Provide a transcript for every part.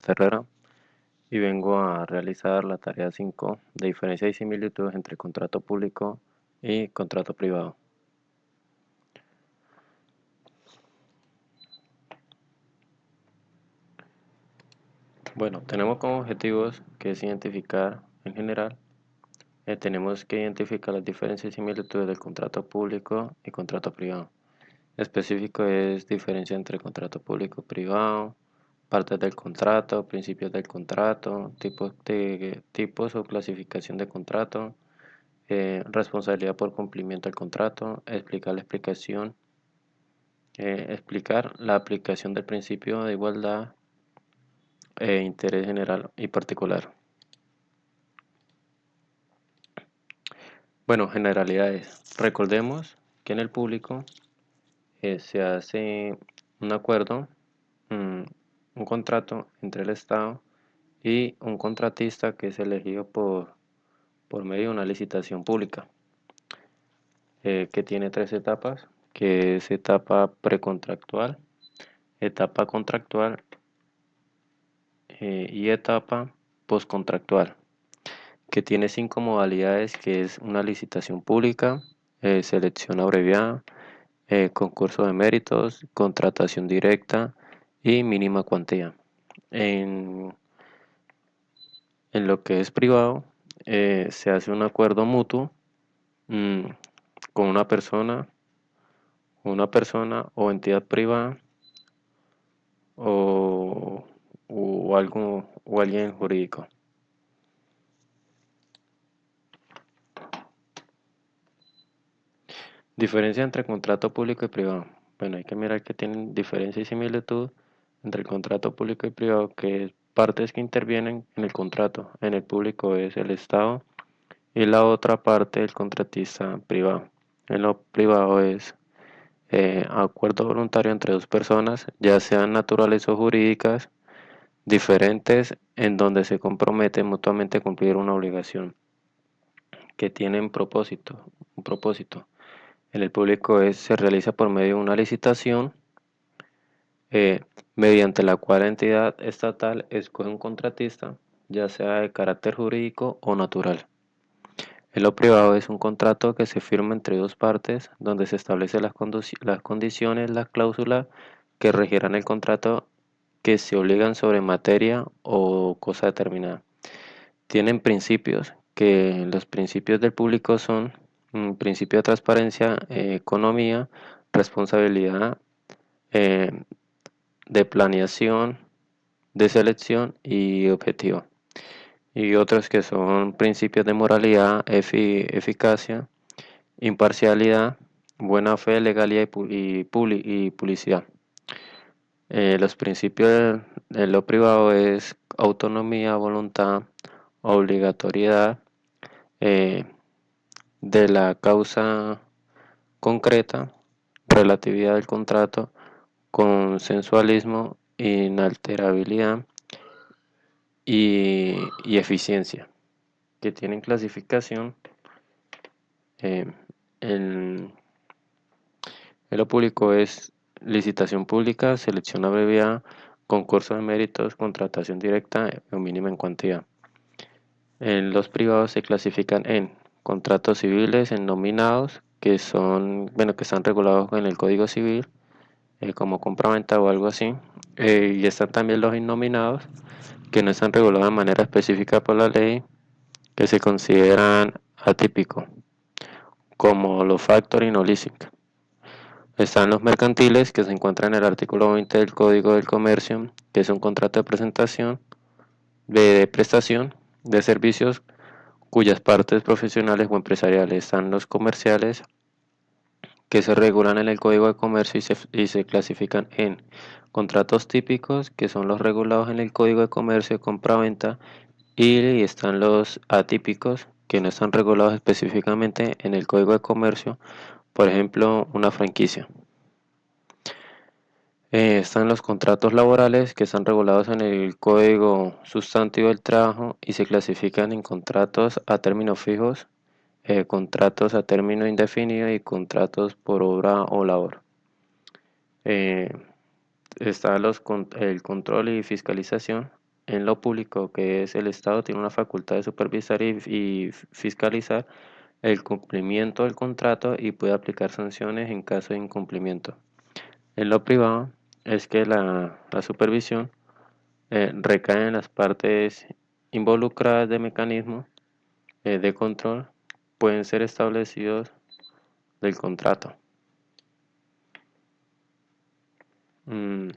Herrera y vengo a realizar la tarea 5 de diferencia y similitudes entre contrato público y contrato privado. Bueno, tenemos como objetivos que es identificar en general, tenemos que identificar las diferencias y similitudes del contrato público y contrato privado. Específico es diferencia entre contrato público y privado, partes del contrato, principios del contrato, tipos o clasificación de contrato, responsabilidad por cumplimiento del contrato, explicar la aplicación del principio de igualdad e interés general y particular. Bueno, generalidades. Recordemos que en el público se hace un acuerdo, mm, un contrato entre el Estado y un contratista que es elegido por medio de una licitación pública, que tiene tres etapas, que es etapa precontractual, etapa contractual y etapa postcontractual, que tiene cinco modalidades, que es una licitación pública, selección abreviada, concurso de méritos, contratación directa y mínima cuantía. En, en lo que es privado, se hace un acuerdo mutuo, mm, con una persona o entidad privada o, o alguien jurídico. Diferencia entre contrato público y privado. Bueno, hay que mirar que tienen diferencia y similitud entre el contrato público y privado, que es partes que intervienen en el contrato. En el público es el Estado y la otra parte el contratista privado. En lo privado es acuerdo voluntario entre dos personas, ya sean naturales o jurídicas, diferentes, en donde se comprometen mutuamente a cumplir una obligación, que tienen un propósito. En el público se realiza por medio de una licitación, eh, mediante la cual la entidad estatal escoge un contratista, ya sea de carácter jurídico o natural. En lo privado es un contrato que se firma entre dos partes, donde se establecen las condiciones, las cláusulas que regirán el contrato, que se obligan sobre materia o cosa determinada. Tienen principios, que los principios del público son principio de transparencia, economía, responsabilidad, eh, de planeación, de selección y objetivo. Y otros que son principios de moralidad, eficacia, imparcialidad, buena fe, legalidad y publicidad. Los principios de lo privado es autonomía, voluntad, obligatoriedad, eh, de la causa concreta, relatividad del contrato, consensualismo, inalterabilidad y eficiencia, que tienen clasificación. eh, en, en lo público es licitación pública, selección abreviada, concurso de méritos, contratación directa o mínima en cuantía. En los privados se clasifican en contratos civiles, en nominados, que son, bueno, que están regulados en el Código Civil, como compraventa o algo así. Y están también los innominados, que no están regulados de manera específica por la ley, que se consideran atípicos, como los factoring o leasing. Están los mercantiles, que se encuentran en el artículo 20 del Código del Comercio, que es un contrato de de prestación de servicios cuyas partes profesionales o empresariales. Están los comerciales, que se regulan en el Código de Comercio y se clasifican en contratos típicos, que son los regulados en el Código de Comercio de compra-venta, y están los atípicos, que no están regulados específicamente en el Código de Comercio, por ejemplo, una franquicia. Están los contratos laborales, que están regulados en el Código Sustantivo del Trabajo y se clasifican en contratos a términos fijos, contratos a término indefinido y contratos por obra o labor. Eh, Está el control y fiscalización, en lo público, que es el Estado, tiene una facultad de supervisar y fiscalizar el cumplimiento del contrato y puede aplicar sanciones en caso de incumplimiento. En lo privado es que la supervisión recae en las partes involucradas de mecanismos de control, pueden ser establecidos del contrato. Mm,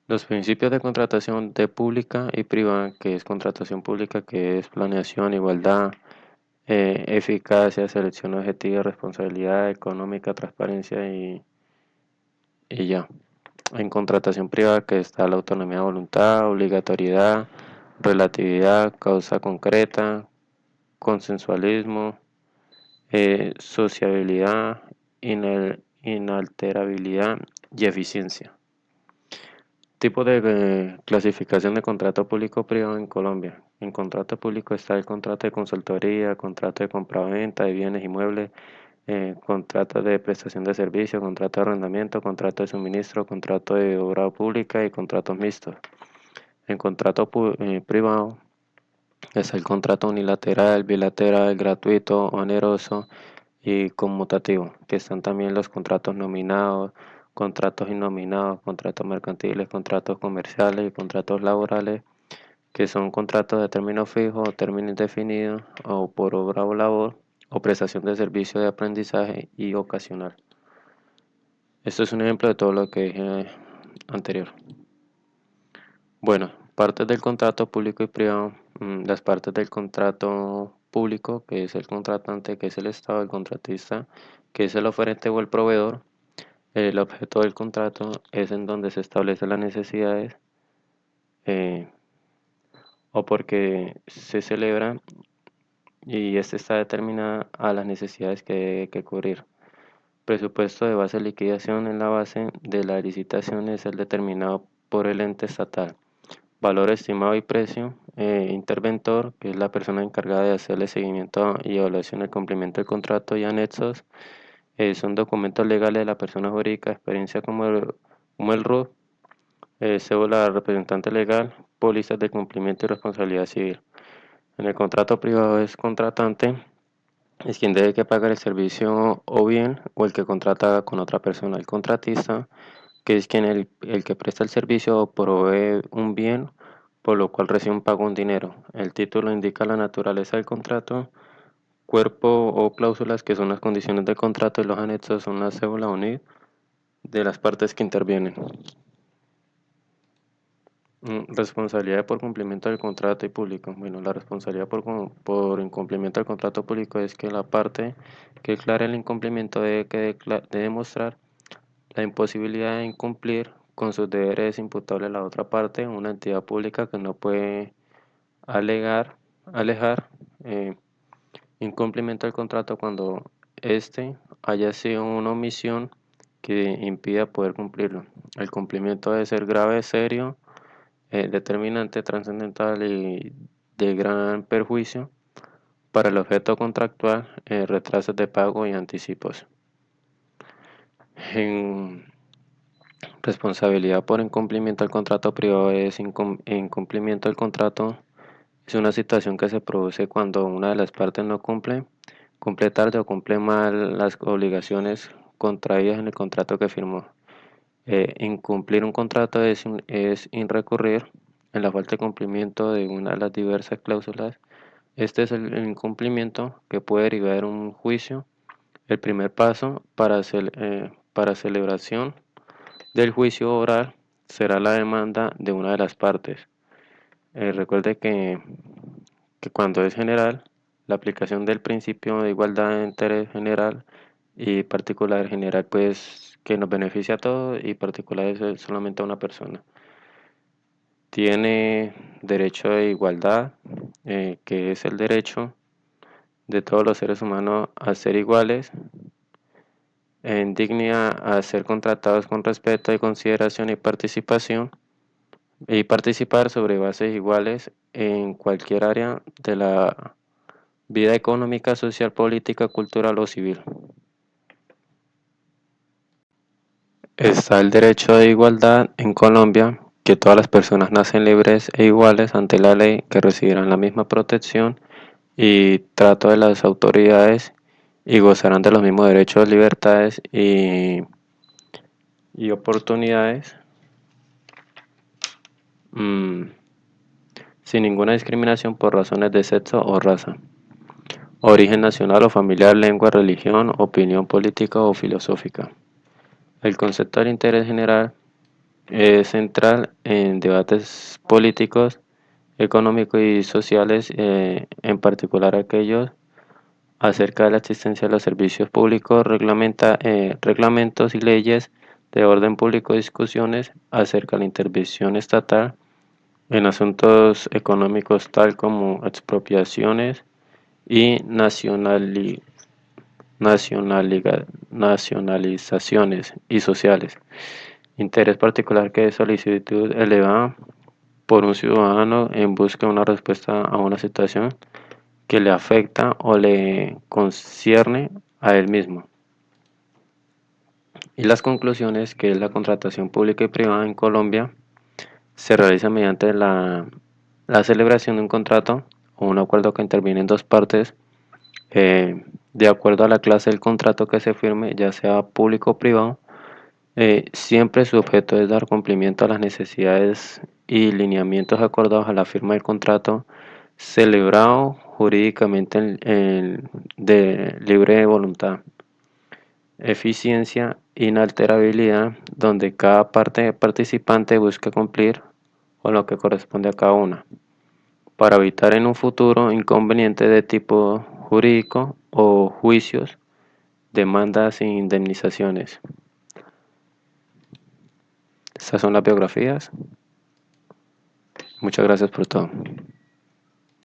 Los principios de contratación de pública y privada, que es contratación pública, que es planeación, igualdad, eficacia, selección objetiva, responsabilidad económica, transparencia y ya. En contratación privada, que está la autonomía de voluntad, obligatoriedad, relatividad, causa concreta, consensualismo, sociabilidad, inalterabilidad y eficiencia. Tipo de clasificación de contrato público-privado en Colombia. En contrato público está el contrato de consultoría, contrato de compraventa de bienes inmuebles, contrato de prestación de servicio, contrato de arrendamiento, contrato de suministro, contrato de obra pública y contratos mixtos. En contrato privado está el contrato unilateral, bilateral, gratuito, oneroso y conmutativo, que están también los contratos nominados, contratos innominados, contratos mercantiles, contratos comerciales y contratos laborales, que son contratos de término fijo o término indefinido o por obra o labor o prestación de servicio de aprendizaje y ocasional. Esto es un ejemplo de todo lo que dije anterior. Bueno, partes del contrato público y privado. Las partes del contrato público, que es el contratante, que es el Estado, el contratista, que es el oferente o el proveedor. El objeto del contrato es en donde se establecen las necesidades eh, o porque se celebra y este está determinada a las necesidades que debe que cubrir. Presupuesto de base de liquidación en la base de la licitación es el determinado por el ente estatal. Valor estimado y precio. Interventor, que es la persona encargada de hacerle seguimiento y evaluación del cumplimiento del contrato y anexos. Son documentos legales de la persona jurídica, experiencia como el RUT, cédula representante legal, pólizas de cumplimiento y responsabilidad civil. En el contrato privado es contratante, es quien debe que pagar el servicio o bien o el que contrata con otra persona. El contratista, que es quien el que presta el servicio o provee un bien, por lo cual recibe un pago en dinero. El título indica la naturaleza del contrato, cuerpo o cláusulas, que son las condiciones del contrato, y los anexos son la cédula unida de las partes que intervienen. Responsabilidad por cumplimiento del contrato y público. Bueno, la responsabilidad por incumplimiento del contrato público es que la parte que declara el incumplimiento debe demostrar la imposibilidad de incumplir con sus deberes imputables a la otra parte, una entidad pública que no puede alejar incumplimiento del contrato cuando éste haya sido una omisión que impida poder cumplirlo. El cumplimiento debe ser grave, serio, determinante, trascendental y de gran perjuicio para el objeto contractual, retrasos de pago y anticipos. En responsabilidad por incumplimiento del contrato privado es incumplimiento del contrato. Es una situación que se produce cuando una de las partes no cumple tarde o cumple mal las obligaciones contraídas en el contrato que firmó. Incumplir un contrato es incurrir en la falta de cumplimiento de una de las diversas cláusulas. Este es el incumplimiento que puede derivar en un juicio. El primer paso para celebración del juicio oral será la demanda de una de las partes. Recuerde que cuando es general, la aplicación del principio de igualdad de interés general y particular general, pues que nos beneficia a todos y particular es solamente a una persona. Tiene derecho de igualdad, que es el derecho de todos los seres humanos a ser iguales, en dignidad, a ser contratados con respeto y consideración y participar sobre bases iguales en cualquier área de la vida económica, social, política, cultural o civil. Está el derecho de igualdad en Colombia, que todas las personas nacen libres e iguales ante la ley, que recibirán la misma protección y trato de las autoridades y gozarán de los mismos derechos, libertades y oportunidades, mm, sin ninguna discriminación por razones de sexo o raza, origen nacional o familiar, lengua, religión, opinión política o filosófica. El concepto del interés general es central en debates políticos, económicos y sociales, en particular aquellos acerca de la existencia de los servicios públicos, reglamentos y leyes de orden público, discusiones acerca de la intervención estatal en asuntos económicos tal como expropiaciones y nacionalizaciones y sociales. Interés particular que es solicitud elevada por un ciudadano en busca de una respuesta a una situación que le afecta o le concierne a él mismo. Y las conclusiones que es la contratación pública y privada en Colombia se realiza mediante la celebración de un contrato o un acuerdo que interviene en dos partes, de acuerdo a la clase del contrato que se firme, ya sea público o privado. Siempre su objeto es dar cumplimiento a las necesidades y lineamientos acordados a la firma del contrato, celebrado jurídicamente de libre voluntad, eficiencia, inalterabilidad, donde cada parte participante busca cumplir con lo que corresponde a cada una, para evitar en un futuro inconvenientes de tipo jurídico o juicios, demandas e indemnizaciones. Estas son las biografías. Muchas gracias por todo.